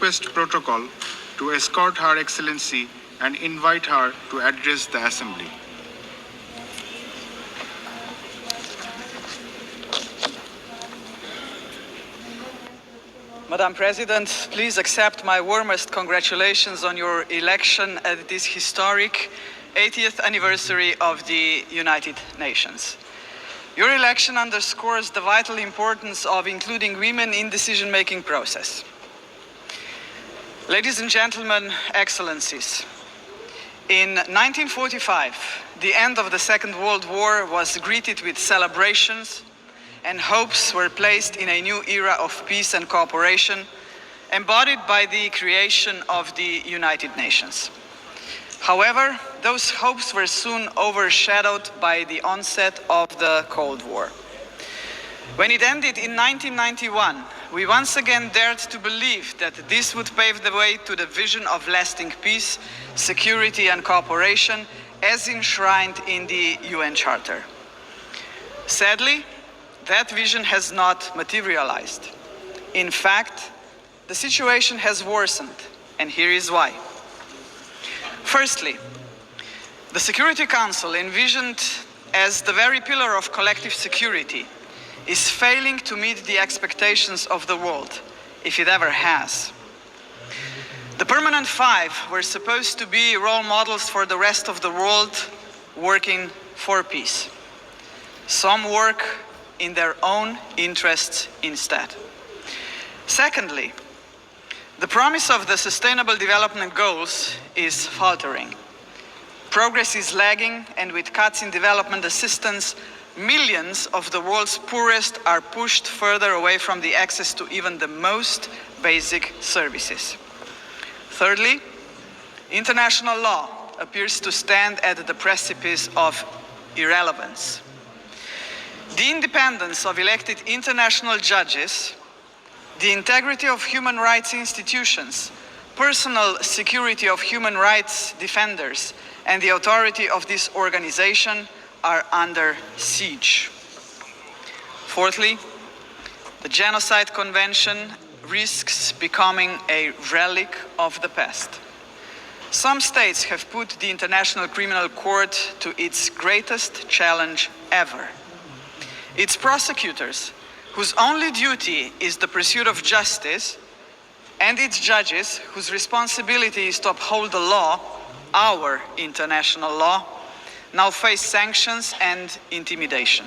request protocol to escort Her Excellency and invite her to address the Assembly. Madam President, please accept my warmest congratulations on your election at this historic 80th anniversary of the United Nations. Your election underscores the vital importance of including women in the decision-making process. Ladies and gentlemen, Excellencies, in 1945, the end of the Second World War was greeted with celebrations, and hopes were placed in a new era of peace and cooperation, embodied by the creation of the United Nations. However, those hopes were soon overshadowed by the onset of the Cold War. When it ended in 1991, we once again dared to believe that this would pave the way to the vision of lasting peace, security and cooperation as enshrined in the UN Charter. Sadly, that vision has not materialized. In fact, the situation has worsened, and here is why. Firstly, the Security Council, envisioned as the very pillar of collective security, is failing to meet the expectations of the world, if it ever has. The Permanent Five were supposed to be role models for the rest of the world working for peace. Some work in their own interests instead. Secondly, the promise of the Sustainable Development Goals is faltering. Progress is lagging, and with cuts in development assistance, millions of the world's poorest are pushed further away from the access to even the most basic services. Thirdly, international law appears to stand at the precipice of irrelevance. The independence of elected international judges, the integrity of human rights institutions, personal security of human rights defenders, and the authority of this organization are under siege. Fourthly, the Genocide Convention risks becoming a relic of the past. Some states have put the International Criminal Court to its greatest challenge ever. Its prosecutors, whose only duty is the pursuit of justice, and its judges, whose responsibility is to uphold the law, our international law, now face sanctions and intimidation.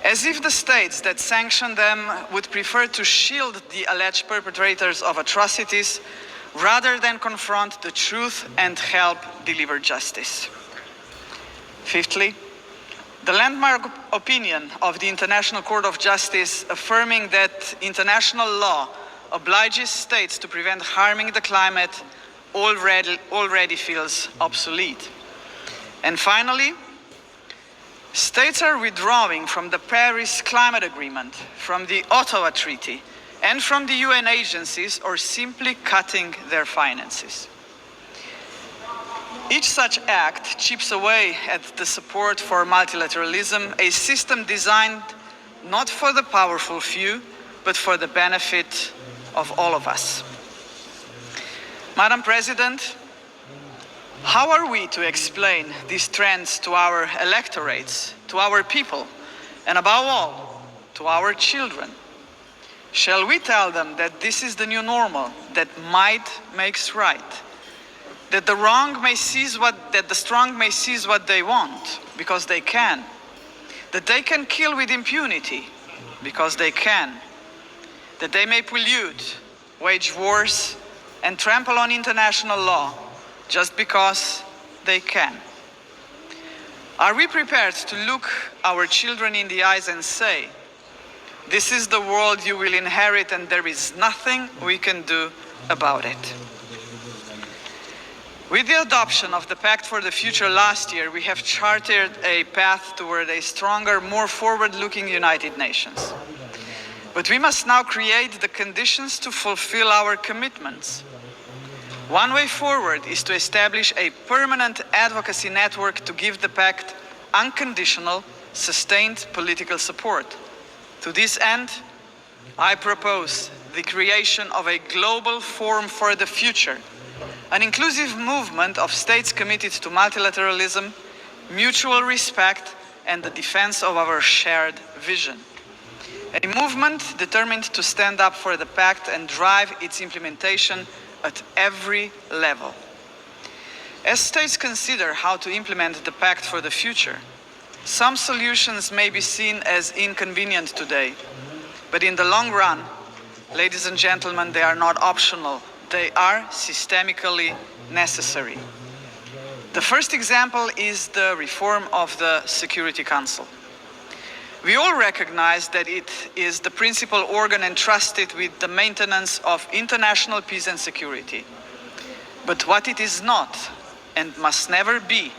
As if the states that sanction them would prefer to shield the alleged perpetrators of atrocities rather than confront the truth and help deliver justice. Fifthly, the landmark opinion of the International Court of Justice affirming that international law obliges states to prevent harming the climate already feels obsolete. And finally, states are withdrawing from the Paris Climate Agreement, from the Ottawa Treaty, and from the UN agencies, or simply cutting their finances. Each such act chips away at the support for multilateralism, a system designed not for the powerful few, but for the benefit of all of us. Madam President, how are we to explain these trends to our electorates, to our people, and above all, to our children? Shall we tell them that this is the new normal, that might makes right? That the strong may seize what they want, because they can. That they can kill with impunity, because they can. That they may pollute, wage wars, and trample on international law, just because they can. Are we prepared to look our children in the eyes and say, "This is the world you will inherit, and there is nothing we can do about it"? With the adoption of the Pact for the Future last year, we have charted a path toward a stronger, more forward-looking United Nations. But we must now create the conditions to fulfill our commitments. One way forward is to establish a permanent advocacy network to give the Pact unconditional, sustained political support. To this end, I propose the creation of a global forum for the future, an inclusive movement of states committed to multilateralism, mutual respect, and the defense of our shared vision. A movement determined to stand up for the pact and drive its implementation at every level. As states consider how to implement the pact for the future, some solutions may be seen as inconvenient today, but in the long run, ladies and gentlemen, they are not optional. They are systemically necessary. The first example is the reform of the Security Council. We all recognize that it is the principal organ entrusted with the maintenance of international peace and security. But what it is not, and must never be,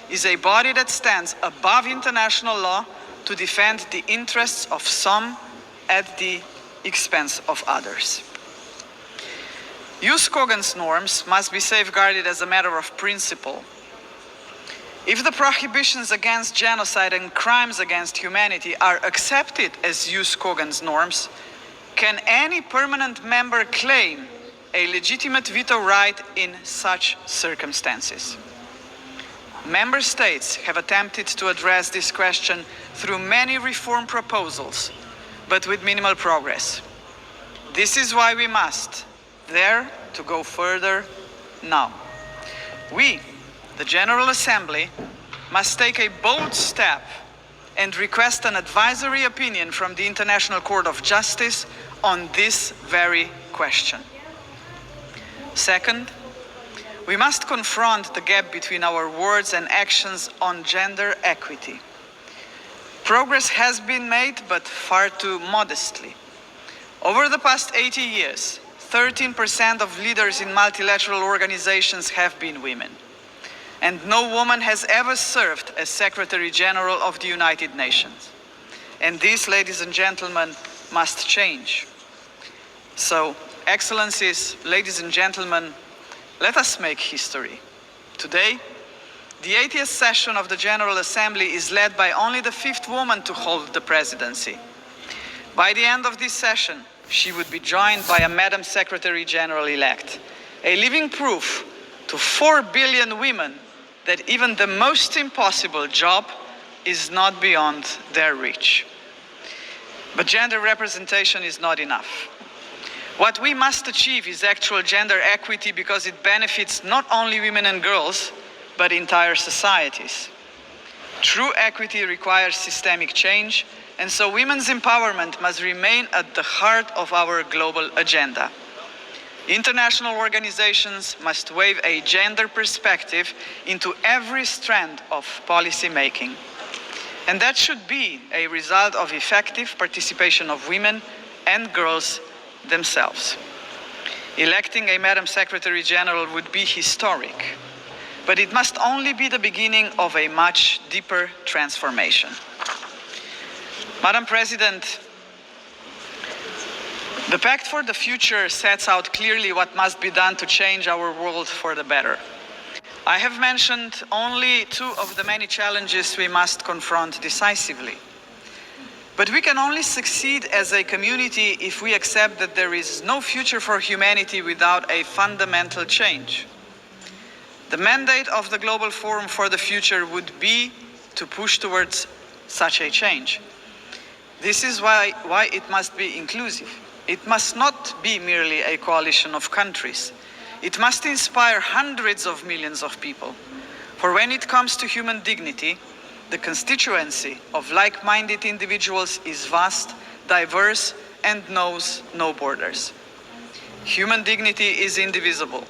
is a body that stands above international law to defend the interests of some at the expense of others. Jus cogens norms must be safeguarded as a matter of principle. If the prohibitions against genocide and crimes against humanity are accepted as jus cogens norms, can any permanent member claim a legitimate veto right in such circumstances? Member states have attempted to address this question through many reform proposals, but with minimal progress. This is why we must dare to go further now. We, the General Assembly, must take a bold step and request an advisory opinion from the International Court of Justice on this very question. Second, we must confront the gap between our words and actions on gender equity. Progress has been made, but far too modestly. Over the past 80 years, 13% of leaders in multilateral organizations have been women. And no woman has ever served as Secretary General of the United Nations. And this, ladies and gentlemen, must change. So, Excellencies, ladies and gentlemen, let us make history. Today, the 80th session of the General Assembly is led by only the 5th woman to hold the presidency. By the end of this session, she would be joined by a Madam Secretary General-elect, a living proof to 4 billion women that even the most impossible job is not beyond their reach. But gender representation is not enough. What we must achieve is actual gender equity because it benefits not only women and girls, but entire societies. True equity requires systemic change, and so women's empowerment must remain at the heart of our global agenda. International organizations must weave a gender perspective into every strand of policy making. And that should be a result of effective participation of women and girls themselves. Electing a Madam Secretary General would be historic, but it must only be the beginning of a much deeper transformation. Madam President, the Pact for the Future sets out clearly what must be done to change our world for the better. I have mentioned only 2 of the many challenges we must confront decisively. But we can only succeed as a community if we accept that there is no future for humanity without a fundamental change. The mandate of the Global Forum for the Future would be to push towards such a change. This is why it must be inclusive. It must not be merely a coalition of countries. It must inspire hundreds of millions of people. For when it comes to human dignity, the constituency of like-minded individuals is vast, diverse, and knows no borders. Human dignity is indivisible.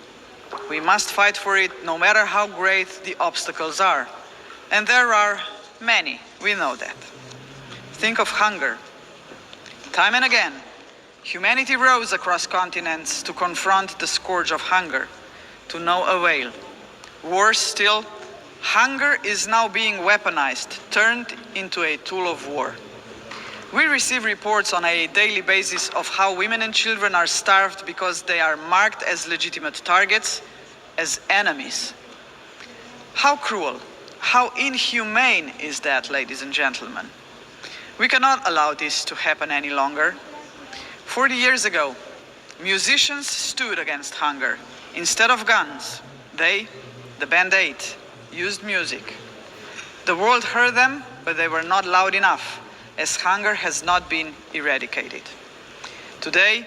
We must fight for it no matter how great the obstacles are. And there are many, we know that. Think of hunger. Time and again, humanity rose across continents to confront the scourge of hunger, to no avail. Worse still, hunger is now being weaponized, turned into a tool of war. We receive reports on a daily basis of how women and children are starved because they are marked as legitimate targets, as enemies. How cruel, how inhumane is that, ladies and gentlemen? We cannot allow this to happen any longer. 40 years ago, Musicians stood against hunger. Instead of guns, they, the Band Aid, used music. The world heard them, but they were not loud enough, as hunger has not been eradicated. Today,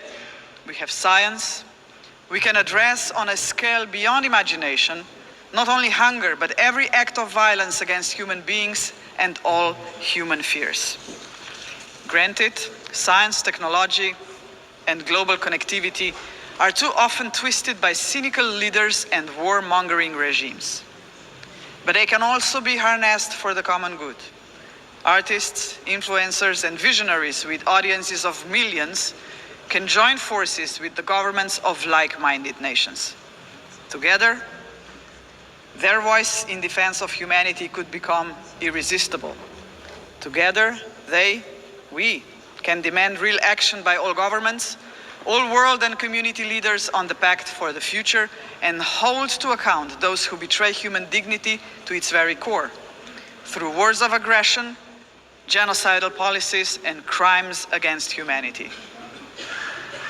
we have science. We can address on a scale beyond imagination not only hunger, but every act of violence against human beings and all human fears. Granted, science, technology, and global connectivity are too often twisted by cynical leaders and war-mongering regimes. But they can also be harnessed for the common good. Artists, influencers, and visionaries with audiences of millions can join forces with the governments of like-minded nations. Together, their voice in defense of humanity could become irresistible. Together, we can demand real action by all governments, all world and community leaders on the pact for the future, and hold to account those who betray human dignity to its very core, through wars of aggression, genocidal policies, and crimes against humanity.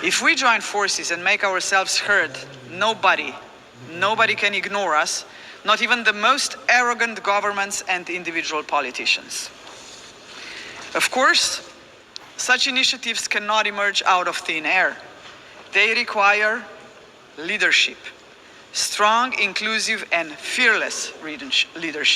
If we join forces and make ourselves heard, nobody can ignore us, not even the most arrogant governments and individual politicians. Of course, such initiatives cannot emerge out of thin air. They require leadership, strong, inclusive, and fearless leadership.